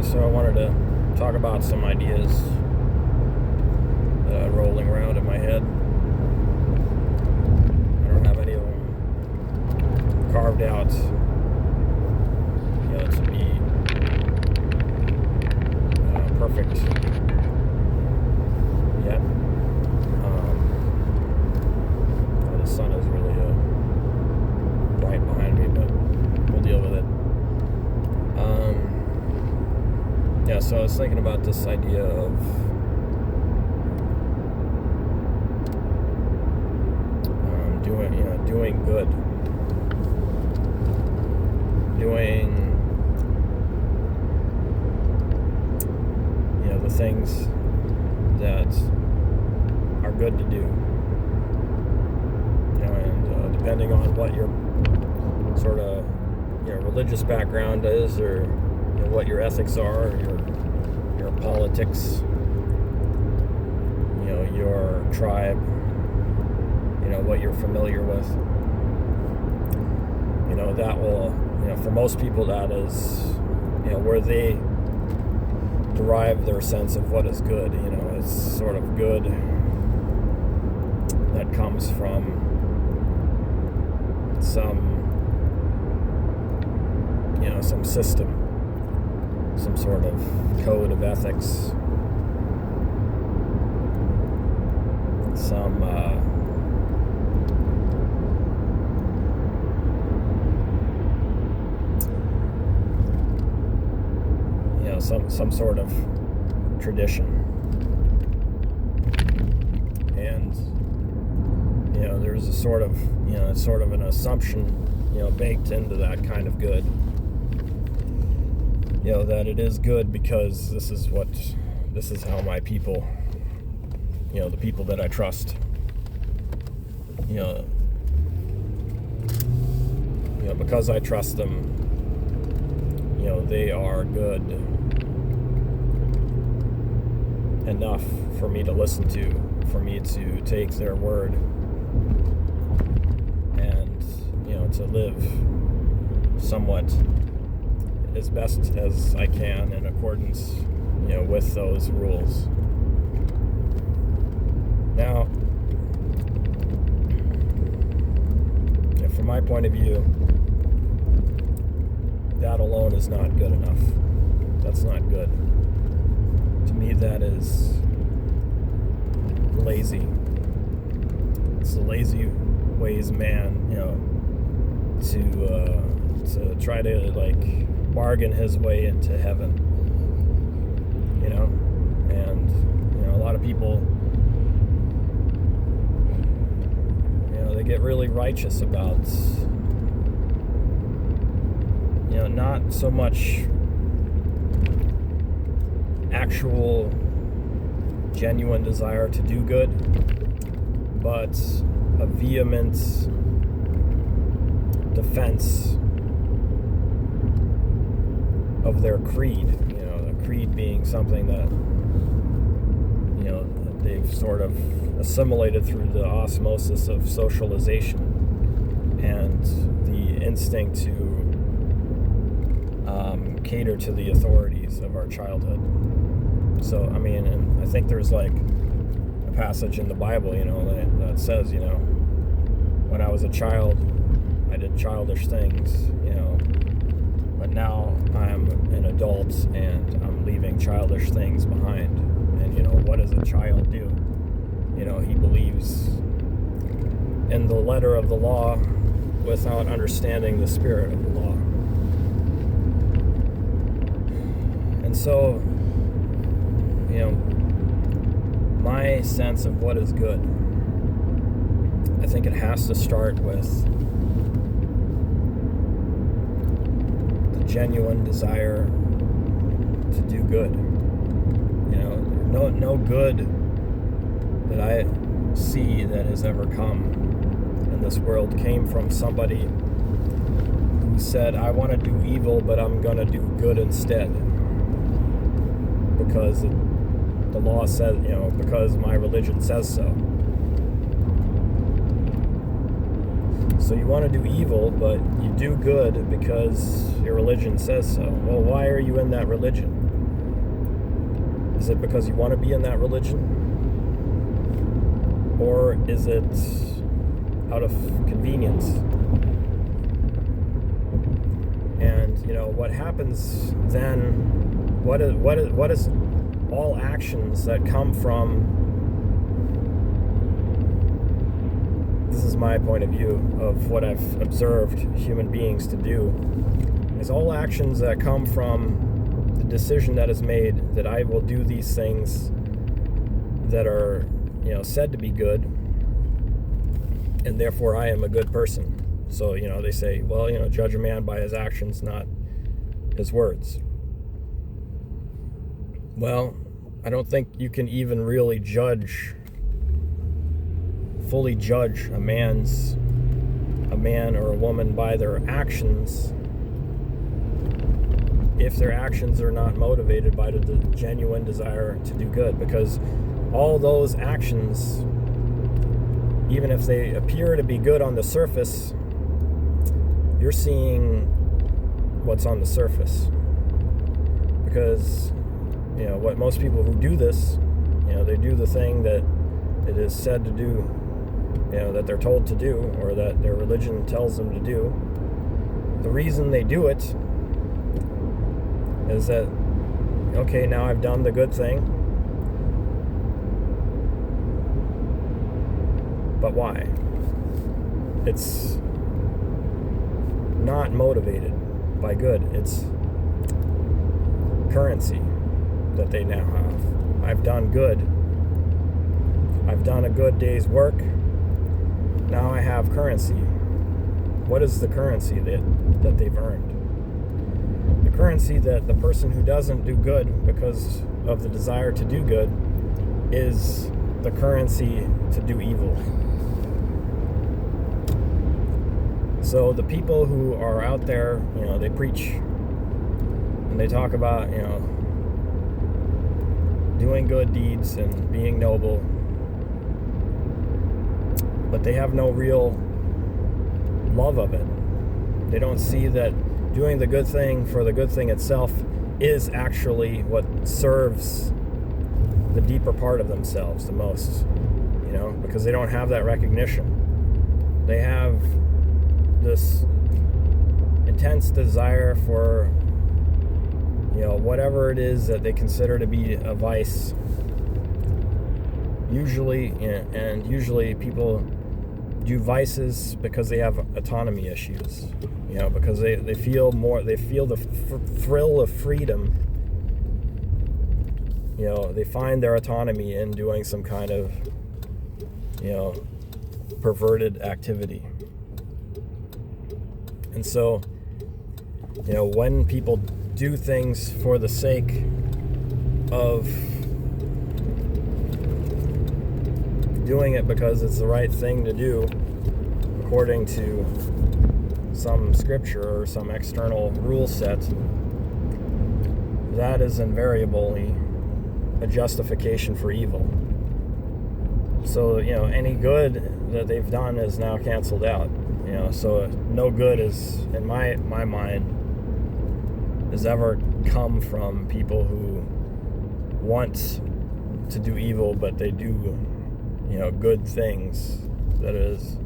So I wanted to talk about some ideas that are rolling around in my head. I don't have any of them carved out, to be perfect yet. The sun is really bright behind me, but we'll deal with it. So I was thinking about this idea of doing good, doing the things that are good to do, and depending on what your sort of religious background is, or what your ethics are, or your politics, your tribe, what you're familiar with, that will, for most people, that is, where they derive their sense of what is good. It's sort of good that comes from some system, some sort of code of ethics, some some sort of tradition, and there's a sort of an assumption baked into that kind of good, that it is good because this is how my people, the people that I trust, because I trust them, they are good enough for me to listen to, for me to take their word, and to live somewhat as best as I can in accordance with those rules. Now, from my point of view, that alone is not good enough. That's not good. To me, that is lazy. It's the lazy ways man, to try to bargain his way into heaven. And a lot of people, they get really righteous about not so much actual genuine desire to do good, but a vehement defense of their creed. The creed being something that they've sort of assimilated through the osmosis of socialization and the instinct to cater to the authorities of our childhood. So, and I think there's a passage in the Bible, that says, when I was a child, I did childish things, but now I'm an adult and I'm leaving childish things behind. And, what does a child do? He believes in the letter of the law without understanding the spirit of the law. And so, my sense of what is good, I think it has to start with the genuine desire to do good. No good that I see that has ever come in this world came from somebody who said, I want to do evil, but I'm going to do good instead. Because the law says, because my religion says so. So you want to do evil, but you do good because your religion says so. Well, why are you in that religion? Is it because you want to be in that religion? Or is it out of convenience? And, what happens then, what is all actions that come from, this is my point of view of what I've observed human beings to do, is all actions that come from the decision that is made that I will do these things that are, said to be good, and therefore I am a good person. So, they say, well, judge a man by his actions, not his words. Well, I don't think you can even really fully judge a man or a woman by their actions if their actions are not motivated by the genuine desire to do good. Because all those actions, even if they appear to be good on the surface, you're seeing what's on the surface. Because, what most people who do this, they do the thing that it is said to do, that they're told to do, or that their religion tells them to do. The reason they do it is that, okay, now I've done the good thing, but why? It's not motivated by good. It's currency that they now have. I've done good. I've done a good day's work. Now I have currency. What is the currency that they've earned? The currency that the person who doesn't do good because of the desire to do good is the currency to do evil. So the people who are out there, they preach and they talk about, doing good deeds and being noble, but they have no real love of it. They don't see that doing the good thing for the good thing itself is actually what serves the deeper part of themselves the most, because they don't have that recognition. They have this intense desire for, whatever it is that they consider to be a vice. Usually people do vices because they have autonomy issues, because they feel the thrill of freedom. They find their autonomy in doing some kind of, perverted activity. And so, when people do things for the sake of doing it because it's the right thing to do, according to some scripture or some external rule set, that is invariably a justification for evil. So, any good that they've done is now canceled out. So no good is, in my mind, has ever come from people who want to do evil, but they do, good things. That is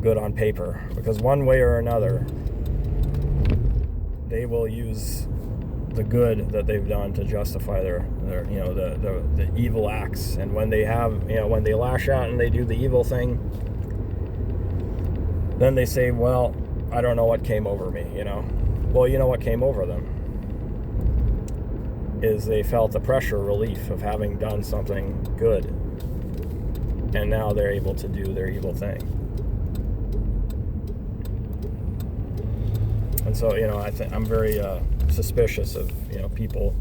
good on paper. Because one way or another, they will use the good that they've done to justify their the evil acts. And when they when they lash out and they do the evil thing, then they say, well, I don't know what came over me, Well, what came over them is they felt the pressure relief of having done something good, and now they're able to do their evil thing. And so, I'm very suspicious of, people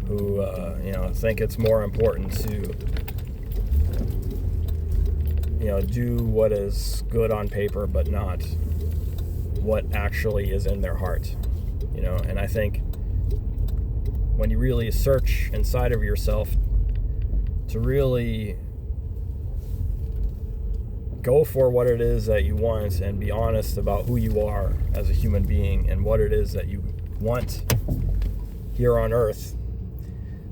who, think it's more important to, do what is good on paper, but not what actually is in their heart, And I think when you really search inside of yourself to really go for what it is that you want and be honest about who you are as a human being and what it is that you want here on earth,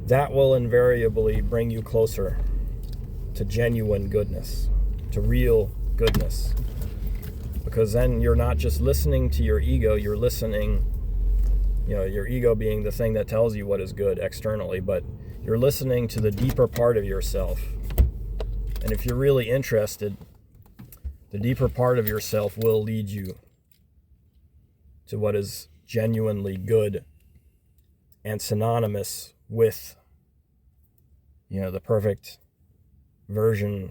that will invariably bring you closer to genuine goodness, to real goodness. Because then you're not just listening to your ego, you're listening, your ego being the thing that tells you what is good externally, but you're listening to the deeper part of yourself. And if you're really interested, the deeper part of yourself will lead you to what is genuinely good and synonymous with, the perfect version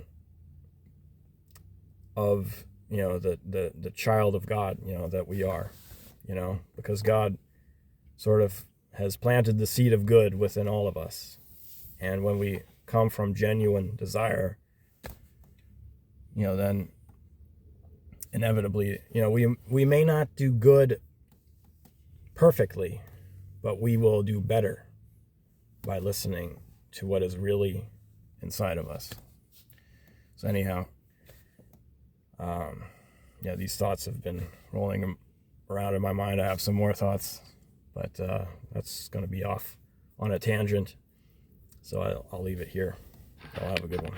of, the child of God, that we are, because God sort of has planted the seed of good within all of us. And when we come from genuine desire, then inevitably, we may not do good perfectly, but we will do better by listening to what is really inside of us. So anyhow, these thoughts have been rolling around in my mind. I have some more thoughts, but that's going to be off on a tangent. So I'll leave it here. I'll have a good one.